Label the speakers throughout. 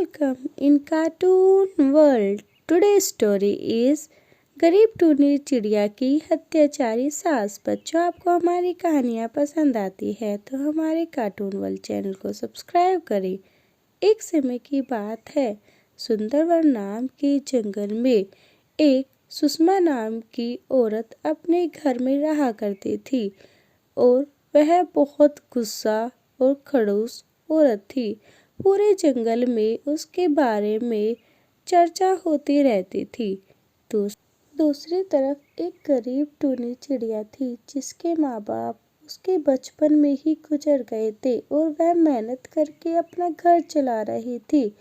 Speaker 1: Welcome in Cartoon World. Today's story is गरीब टूनी चिड़िया की अत्याचारी सास। बच्चों, आपको हमारी कहानियाँ पसंद आती है तो हमारे कार्टून वर्ल्ड चैनल को सब्सक्राइब करें। एक समय की बात है, सुंदरवन नाम के जंगल में एक सुषमा नाम की औरत अपने घर में रहा करती थी और वह बहुत गुस्सा और खड़ूस औरत थी। पूरे जंगल में उसके बारे में चर्चा होती रहती थी। दूसरी तरफ एक गरीब टूनी चिड़िया थी जिसके माँ बाप उसके बचपन में ही गुजर गए थे और वह मेहनत करके अपना घर चला रही थी।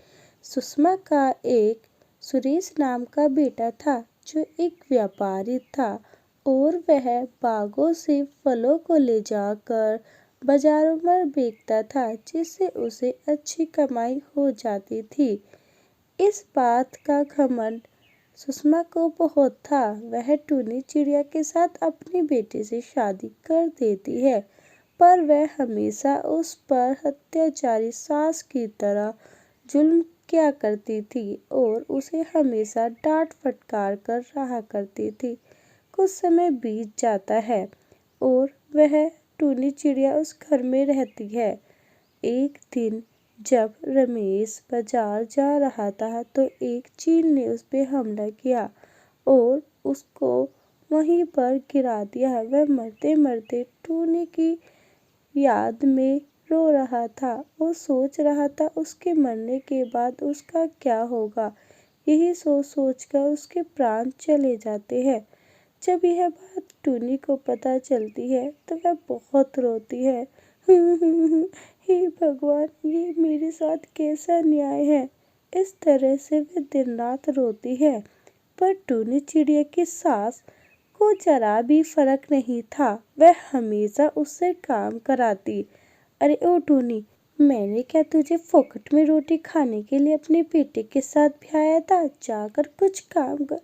Speaker 1: सुषमा का एक सुरेश नाम का बेटा था जो एक व्यापारी था और वह बागों से फलों को ले जाकर बाजारों में बेचता था, जिससे उसे अच्छी कमाई हो जाती थी। इस बात का घमंड सुषमा को बहुत था। वह टूनी चिड़िया के साथ अपने बेटे से शादी कर देती है, पर वह हमेशा उस पर अत्याचारी सास की तरह जुल्म किया करती थी और उसे हमेशा डांट फटकार कर रहा करती थी। कुछ समय बीत जाता है और वह टूनी चिड़िया उस घर में रहती है। एक दिन जब रमेश बाजार जा रहा था तो एक चील ने उस पे हमला किया और उसको वहीं पर गिरा दिया। वह मरते मरते टूनी की याद में रो रहा था और सोच रहा था उसके मरने के बाद उसका क्या होगा। यही सोच सोच कर उसके प्राण चले जाते हैं। जब यह बात टूनी को पता चलती है तो वह बहुत रोती है। हे भगवान, ये मेरे साथ कैसा न्याय है। इस तरह से वह दिन रात रोती है, पर टूनी चिड़िया की सास को जरा भी फर्क नहीं था। वह हमेशा उससे काम कराती। अरे ओ टूनी, मैंने क्या तुझे फोकट में रोटी खाने के लिए अपने बेटे के साथ ब्याया था? जाकर कुछ काम कर।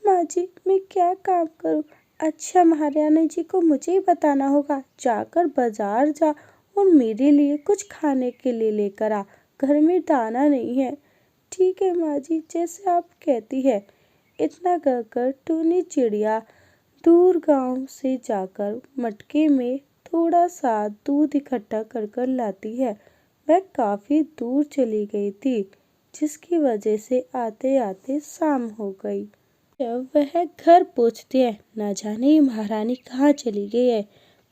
Speaker 1: माँ जी, मैं क्या काम करूँ? अच्छा, महारानी जी को मुझे ही बताना होगा। जाकर बाजार जा और मेरे लिए कुछ खाने के लिए लेकर आ। घर में दाना नहीं है। ठीक है माँ जी, जैसे आप कहती है। इतना कहकर टूनी चिड़िया दूर गांव से जाकर मटके में थोड़ा सा दूध इकट्ठा कर कर लाती है। वह काफी दूर चली गई थी, जिसकी वजह से आते आते शाम हो गई। जब वह घर पहुंचती है, न जाने ये महारानी कहाँ चली गई है।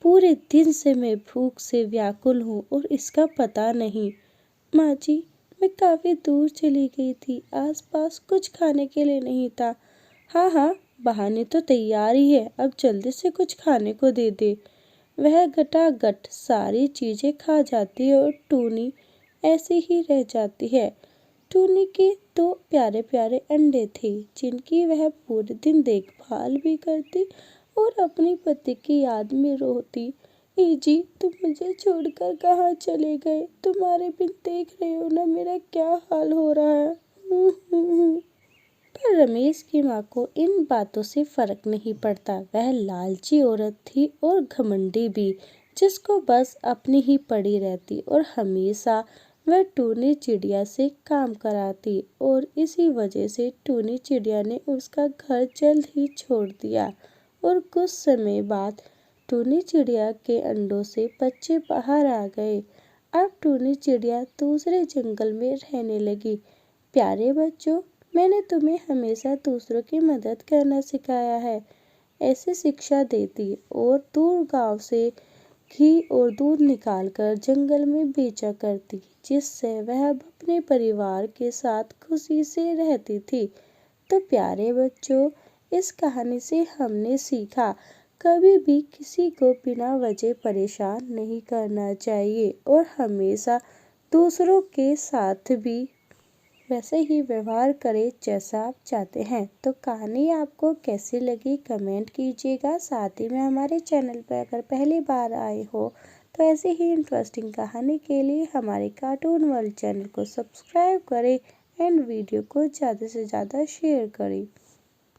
Speaker 1: पूरे दिन से मैं भूख से व्याकुल हूँ और इसका पता नहीं। माँ जी, मैं काफी दूर चली गई थी, आसपास कुछ खाने के लिए नहीं था। हाँ, बहाने तो तैयार ही है, अब जल्दी से कुछ खाने को दे दे। वह गटागट सारी चीजें खा जाती है और टूनी ऐसे ही रह जाती है। टूनी के 2 प्यारे प्यारे अंडे थे जिनकी वह पूरे दिन देखभाल भी करती और अपने पति की याद में रोती। ए जी, तुम मुझे छोड़कर कहाँ चले गए? तुम्हारे बिन देख रहे हो ना मेरा क्या हाल हो रहा है। पर रमेश की माँ को इन बातों से फर्क नहीं पड़ता। वह लालची औरत थी और घमंडी भी, जिसको बस अपनी ही पड़ी रहती और हमेशा वह टूनी चिड़िया से काम कराती और इसी वजह से टूनी चिड़िया ने उसका घर जल्द ही छोड़ दिया। और कुछ समय बाद टूनी चिड़िया के अंडों से बच्चे बाहर आ गए। अब टूनी चिड़िया दूसरे जंगल में रहने लगी। प्यारे बच्चों, मैंने तुम्हें हमेशा दूसरों की मदद करना सिखाया है, ऐसी शिक्षा देती और दूर गांव से घी और दूध निकालकर जंगल में बेचा करती, जिससे वह अब अपने परिवार के साथ खुशी से रहती थी। तो प्यारे बच्चों, इस कहानी से हमने सीखा, कभी भी किसी को बिना वजह परेशान नहीं करना चाहिए और हमेशा दूसरों के साथ भी वैसे ही व्यवहार करें जैसा आप चाहते हैं। तो कहानी आपको कैसी लगी कमेंट कीजिएगा। साथ ही में हमारे चैनल पर अगर पहली बार आए हो तो ऐसे ही इंटरेस्टिंग कहानी के लिए हमारे कार्टून वर्ल्ड चैनल को सब्सक्राइब करें एंड वीडियो को ज़्यादा से ज़्यादा शेयर करें।